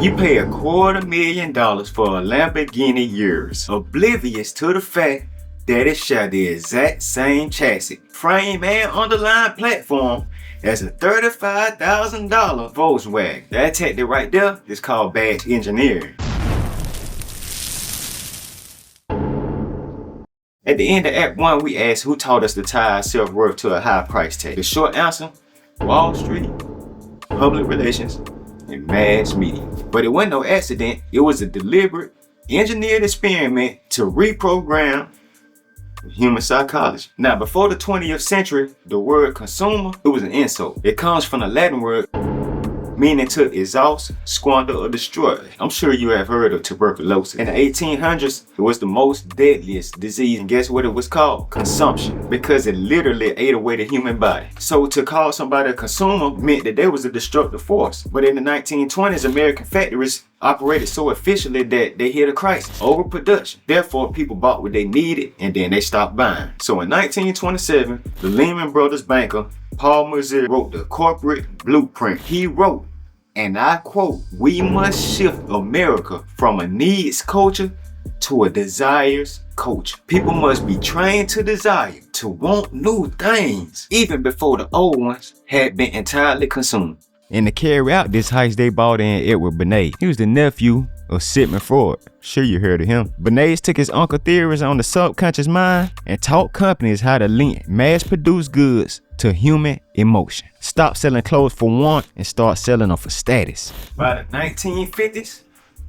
You pay $250,000 for a Lamborghini Urus, oblivious to the fact that it shared the exact same chassis, frame, and underlying platform as a $35,000 Volkswagen. That tactic right there is called badge engineering. At the end of Act 1, we asked who taught us to tie our self-worth to a high price tag. The short answer, Wall Street, public relations, and mass media. But it wasn't no accident. It was a deliberate, engineered experiment to reprogram human psychology. Now, before the 20th century, the word consumer, it was an insult. It comes from the Latin word meaning to exhaust, squander, or destroy. I'm sure you have heard of tuberculosis. In the 1800s, it was the most deadliest disease, and guess what it was called? Consumption, because it literally ate away the human body. So to call somebody a consumer meant that they was a destructive force. But in the 1920s, American factories operated so efficiently that they hit a crisis, overproduction. Therefore, people bought what they needed and then they stopped buying. So in 1927, the Lehman Brothers banker, Paul Mercer, wrote the corporate blueprint. He wrote, and I quote, "We must shift America from a needs culture to a desires culture. People must be trained to desire, to want new things, even before the old ones had been entirely consumed." And to carry out this heist, they brought in Edward Bernays. He was the nephew of Sigmund Freud. Sure you heard of him. Bernays took his uncle theories on the subconscious mind and taught companies how to link mass-produced goods to human emotion. Stop selling clothes for want and start selling them for status. By the 1950s,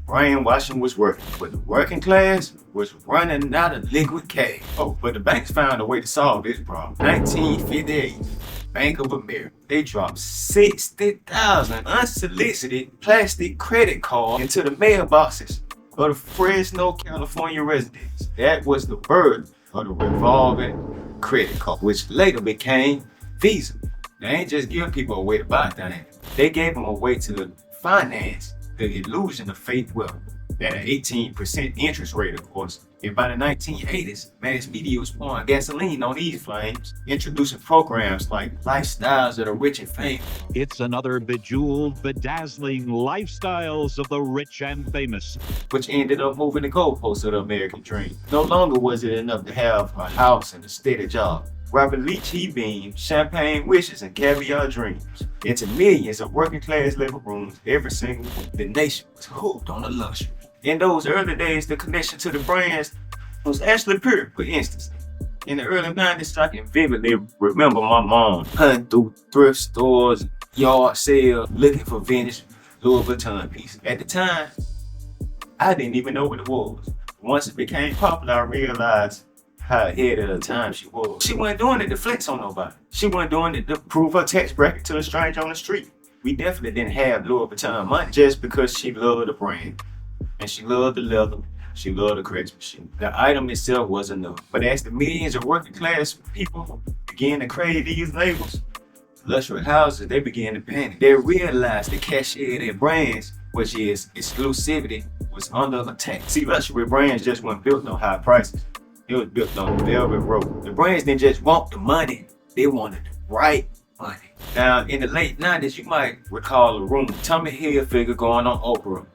brainwashing was working, but the working class was running out of liquid cash. Oh, but the banks found a way to solve this problem. 1958, Bank of America, they dropped 60,000 unsolicited plastic credit cards into the mailboxes of the Fresno, California residents. That was the birth of the revolving credit card, which later became Visa. They ain't just giving people a way to buy things. They gave them a way to finance the illusion of fake wealth at an 18% interest rate, of course. And by the 1980s, mass media was pouring gasoline on these flames, introducing programs like Lifestyles of the Rich and Famous. It's another bejeweled, bedazzling lifestyles of the rich and famous, which ended up moving the goalposts of the American dream. No longer was it enough to have a house and a steady job. Robert Leach, he beamed champagne wishes and caviar dreams into millions of working class living rooms every single week. The nation was hooked on the luxury. In those early days, the connection to the brands was actually pure. For instance, in the early 90s, I can vividly remember my mom hunting through thrift stores, yard sales, looking for vintage Louis Vuitton pieces. At the time, I didn't even know what it was. Once it became popular, I realized how ahead of the time she was. She wasn't doing it to flex on nobody. She wasn't doing it to prove her tax bracket to a stranger on the street. We definitely didn't have Louis Vuitton money just because she loved the brand. And she loved the leather, she loved the craftsmanship. The item itself wasn't enough. But as the millions of working class people began to crave these labels, luxury houses, they began to panic. They realized the cachet of their brands, which is exclusivity, was under attack. See, luxury brands just weren't built on high prices. It was built on the velvet rope. The brands didn't just want the money, they wanted the right money. Now, in the late 90s, you might recall a rumor, Tommy Hilfiger going on Oprah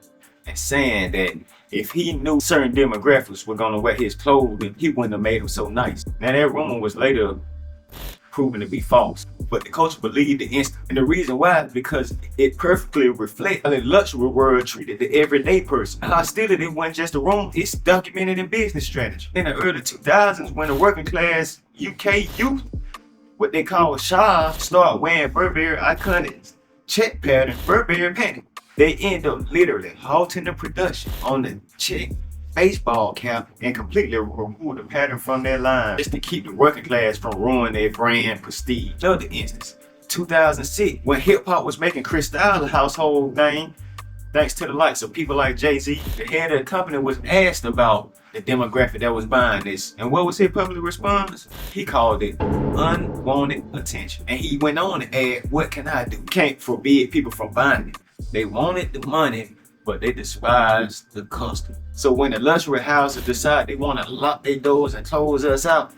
and saying that if he knew certain demographics were gonna wear his clothing, he wouldn't have made them so nice. Now that rumor was later proven to be false, but the culture believed it instantly. And the reason why is because it perfectly reflects how the luxury world treated the everyday person. Hostility wasn't just a rumor, it's documented in business strategy. In the early 2000s, when the working class UK youth, what they call Chavs, started wearing Burberry iconic check pattern Burberry panties, they end up literally halting the production on the check baseball cap and completely remove the pattern from their line just to keep the working class from ruining their brand prestige. Another instance, 2006, when hip hop was making Cristal a household name, thanks to the likes of people like Jay-Z, the head of the company was asked about the demographic that was buying this. And what was his public response? He called it unwanted attention. And he went on to add, what can I do? Can't forbid people from buying it. They wanted the money, but they despised the customer. So when the luxury houses decide they want to lock their doors and close us out,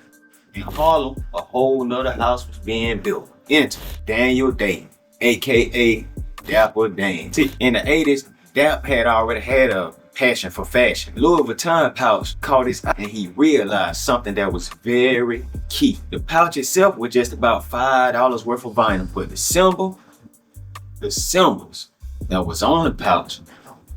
in Harlem, a whole nother house was being built. Enter Daniel Day, aka Dapper Dan. See, in the 80s, Dap had already had a passion for fashion. Louis Vuitton pouch caught his eye and he realized something that was very key. The pouch itself was just about $5 worth of vinyl, but the symbols that was on the pouch,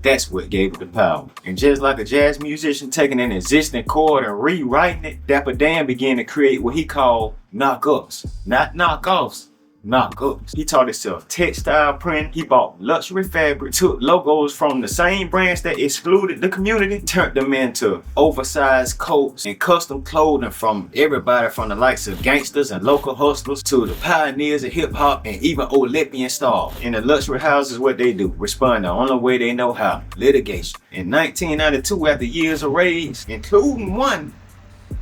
that's what gave it the power. And just like a jazz musician taking an existing chord and rewriting it, Dapper Dan began to create what he called knockups. Not knockoffs, knockups. He taught himself textile print. He bought luxury fabric, took logos from the same brands that excluded the community, turned them into oversized coats and custom clothing from everybody from the likes of gangsters and local hustlers to the pioneers of hip hop and even Olympian stars. In the luxury houses, what they do, respond the only way they know how, litigation. In 1992, after years of raids, including one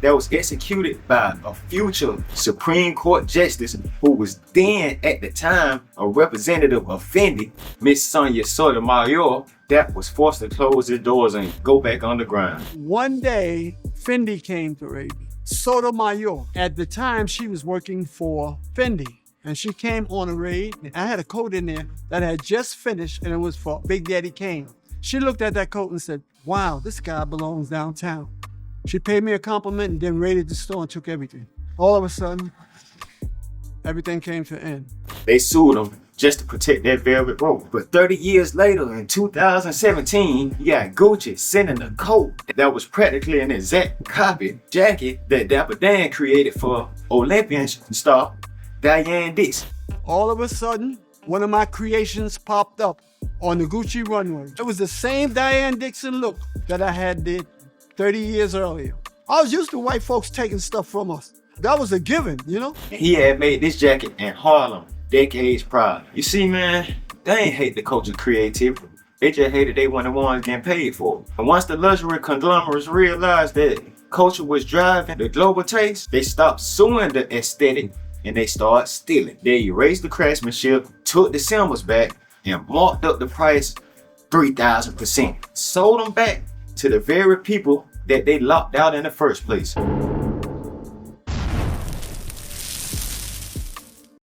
that was executed by a future Supreme Court justice who was then at the time a representative of F.A.M.E, Miss Sonia Sotomayor, that was forced to close his doors and go back underground. One day, F.A.M.E came to raid me. Sotomayor. At the time, she was working for F.A.M.E, and she came on a raid. I had a coat in there that I had just finished, and it was for Big Daddy Kane. She looked at that coat and said, "Wow, this guy belongs downtown." She paid me a compliment and then raided the store and took everything. All of a sudden, everything came to an end. They sued him just to protect that velvet rope. But 30 years later, in 2017, you got Gucci sending a coat that was practically an exact copy jacket that Dapper Dan created for Olympian star Diane Dixon. All of a sudden, one of my creations popped up on the Gucci runway. It was the same Diane Dixon look that I had did 30 years earlier. I was used to white folks taking stuff from us. That was a given, you know? He had made this jacket in Harlem decades prior. You see, man, they ain't hate the culture creativity. They just hated they weren't the ones getting paid for it. And once the luxury conglomerates realized that culture was driving the global taste, they stopped suing the aesthetic and they started stealing. They erased the craftsmanship, took the symbols back, and marked up the price 3,000%. Sold them back to the very people that they locked out in the first place.